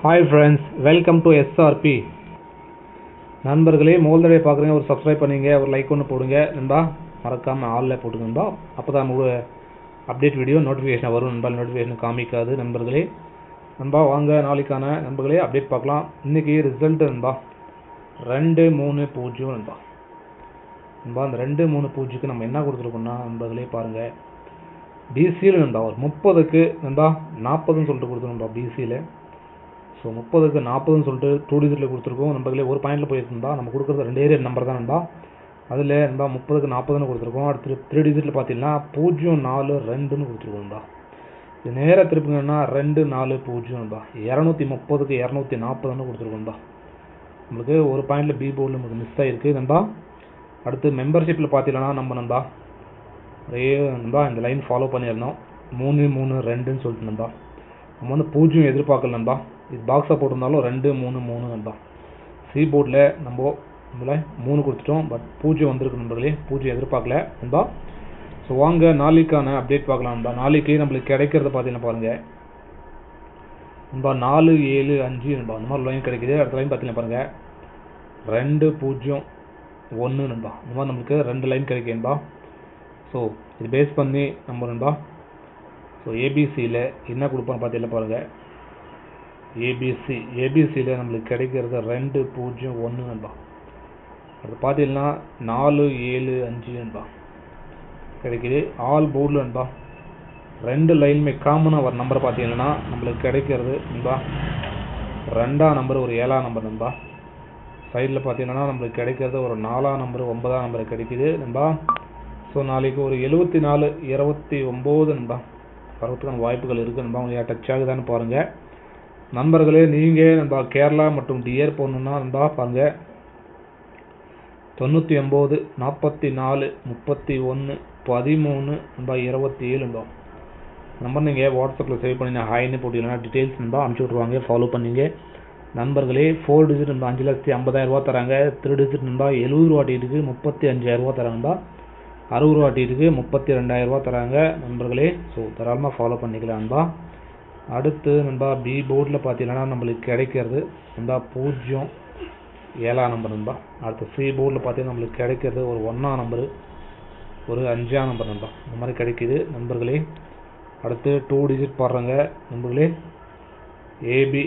Hi friends, welcome to SRP. நண்பர்களே, முதல் தடவை பார்க்குறீங்க, ஒரு சப்ஸ்கிரைப் பண்ணிங்க, ஒரு லைக் ஒன்று போடுங்க நண்பா. மறக்காமல் ஆளில் போட்டுங்க நண்பா. அப்போ தான் நமக்கு அப்டேட் வீடியோ நோட்டிஃபிகேஷன் வரும் நண்பா. நோட்டிஃபிகேஷன் காமிக்காது நண்பர்களே. நண்பா வாங்க நாளைக்கான நண்பர்களே அப்டேட் பார்க்கலாம். இன்றைக்கி ரிசல்ட்டு நண்பா 2-3-0 நண்பா. நண்பா அந்த 2-3-0க்கு நம்ம என்ன கொடுத்துருக்கோம்னா நண்பர்களே பாருங்கள், பிசியில் நண்பா ஒரு 30க்கு நண்பா 40ன்னு சொல்லிட்டு கொடுத்துருக்கோம் நண்பா பிசியில். ஸோ 30க்கு 40ன்னு சொல்லிட்டு 2 டிஜிட்டில் கொடுத்துருக்கோம் நண்பர்களே. ஒரு பாயிண்டில் போயிருந்தா நம்ம கொடுக்குறது 2 நம்பர் தான் நண்பா. அதில் நண்பா 30க்கு 40ன்னு கொடுத்துருக்கோம். அடுத்து 3 டிஜிட்டில் பார்த்தீங்கன்னா 0-4-2ன்னு கொடுத்துருக்கோம் நண்பா. இது நேராக திருப்புங்கன்னா 2-4-0 நண்பா. 230க்கு 240ன்னு கொடுத்துருக்கோம் நண்பா. நம்மளுக்கு ஒரு பாயிண்டில் பி போர்டில் நமக்கு மிஸ் ஆகிருக்கு நண்பா. அடுத்து மெம்பர்ஷிப்பில் பார்த்தீங்கன்னா நம்ம நண்பா அதே நண்பா இந்த லைன் ஃபாலோ பண்ணியிருந்தோம் 3-3-2ன்னு சொல்லிட்டு நண்பா. நம்ம வந்து 0 எதிர்பார்க்கல நண்பா. இது பாக்ஸாக போட்டிருந்தாலும் 2-3-3 நண்பா. சி போர்டில் நம்ம நம்மள 3 கொடுத்துட்டோம், பட் 0 வந்திருக்கு நண்பர்களே. 0 எதிர்பார்க்கல நண்பா. ஸோ வாங்க நாளைக்கான அப்டேட் பார்க்கலாம் நண்பா. நாளைக்கு நம்மளுக்கு கிடைக்கிறத பார்த்தீங்கன்னா பாருங்கள் நண்பா 4-7-5 நண்பா. இந்த மாதிரி லைன் கிடைக்குது. அடுத்த லைன் பார்த்தீங்கன்னா பாருங்கள் 2-0-1 நண்பா. இந்த மாதிரி நம்மளுக்கு 2 லைன் கிடைக்கும் நண்பா. ஸோ இது பேஸ் பண்ணி நம்ம நண்பா ஸோ ஏபிசியில் என்ன கொடுப்பான்னு பார்த்தீங்கன்னா பாருங்கள், ஏபிசியில் நம்மளுக்கு கிடைக்கிறது 2-0-1 நண்பா. அது பார்த்தீங்கன்னா 4-7-5 நண்பா கிடைக்குது. ஆல் போர்டில் நண்பா 2 லைனுமே காமனாக ஒரு நம்பர் பார்த்தீங்கன்னா நம்மளுக்கு கிடைக்கிறது நண்பா 2ஆம் நம்பர், ஒரு 7ஆம் நம்பர் நண்பா. சைடில் பார்த்தீங்கன்னா நம்மளுக்கு கிடைக்கிறது ஒரு 4ஆம் நம்பர், 9ஆம் நம்பர் கிடைக்குது நண்பா. ஸோ நாளைக்கு ஒரு 74-29 நண்பா வரதுக்கான வாய்ப்புகள் இருக்குது நண்பா. உங்களுக்கு டச் ஆகுதான்னு பாருங்கள் நண்பர்களே. நீங்கள் நண்பா கேரளா மற்றும் டியர் போகணுன்னா நண்பா பாருங்கள் 99-44-31-13 நண்பா 27 நண்பா. நம்பர் நீங்கள் வாட்ஸ்அப்பில் சேவ் பண்ணி ஹாய்னு போட்டிங்கன்னா டீட்டெயில்ஸ் நண்பா அனுப்பிச்சி விட்ருவாங்க. ஃபாலோ பண்ணிங்க நண்பர்களே. 4 டிஜிட் நண்பா 5,50,000 தராங்க. 3 டிஜிட் நண்பா 70 ரூபா டிக்கெட்டுக்கு 35,000 தராங்க நண்பா. 60 ரூபா டிக்கெட்டுக்கு 32,000 தராங்க நண்பர்களே. ஸோ தாராளமாக ஃபாலோ பண்ணிக்கலாம் நண்பா. அடுத்து நண்பா பி போர்டில் பார்த்தீங்கன்னா நம்மளுக்கு கிடைக்கிறது நண்பா 0-7ஆம் நம்பர் நண்பா. அடுத்து சி போர்டில் பார்த்தீங்கன்னா நம்மளுக்கு கிடைக்கிறது ஒரு 1ஆம் நம்பரு, ஒரு 5ஆம் நம்பர் நண்பா. இந்த மாதிரி கிடைக்குது நண்பர்களே. அடுத்து 2 டிஜிட் பாடுறாங்க நண்பர்களே. ஏபி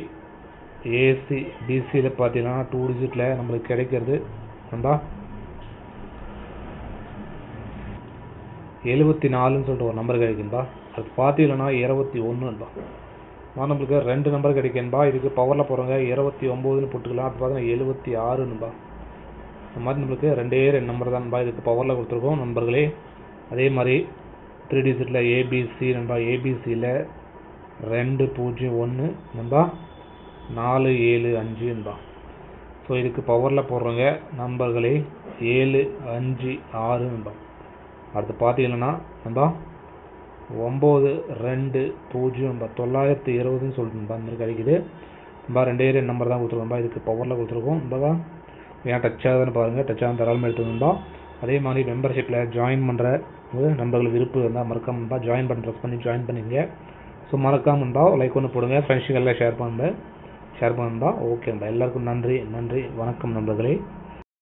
ஏசி பிசியில் பார்த்தீங்கன்னா 2 டிஜிட்டில் நம்மளுக்கு கிடைக்கிறது நண்பா 74ன்னு சொல்லிட்டு ஒரு நம்பர் கிடைக்கும்பா. அது பார்த்தீங்கன்னா 21 நண்பா. நம்மளுக்கு 2 நம்பர் கிடைக்கும்பா. இதுக்கு பவரில் போகிறவங்க 29ன்னு போட்டுக்கலாம். அது பார்த்தீங்கன்னா 76 நண்பா. இந்த மாதிரி நம்மளுக்கு 2 நம்பர் தான் நண்பா இதுக்கு பவரில் கொடுத்துருக்கோம் நண்பர்களே. அதே மாதிரி 3 டிஜிட்டில் ஏபிசி நண்பா. ஏபிசியில் 2-0-1 நண்பா 4-7-5 நண்பா. ஸோ இதுக்கு பவரில் போடுறவங்க நண்பர்களே 7-5-6 நண்பா. அடுத்து பார்த்தீங்கன்னா நண்பா 9-2-0 நண்பா 920ன்னு சொல்லிட்டு நண்பா இந்த மாதிரி கிடைக்குது நண்பா. 2 நம்பர் தான் கொடுத்துருக்கோம்பா. இதுக்கு பவரில் கொடுத்துருக்கோம் நண்பா. ஏன் டச் ஆகுதுன்னு பாருங்கள். டச் ஆகும் தராமல் எடுத்துக்கணும்பா. அதே மாதிரி மெம்பர்ஷிப்பில் ஜாயின் பண்ணுற நண்பர்கள் விருப்பம் இருந்தால் மறக்காம நண்பா ஜாயின் பண்ண ப்ரெஸ் பண்ணி ஜாயின் பண்ணிங்க. ஸோ மறக்காம நண்பா லைக் ஒன்று போடுங்க, ஃப்ரெண்ட்ஸுக்கு எல்லாம் ஷேர் பண்ணுங்க. ஓகே நண்பா. எல்லாருக்கும் நன்றி வணக்கம் நண்பர்களே.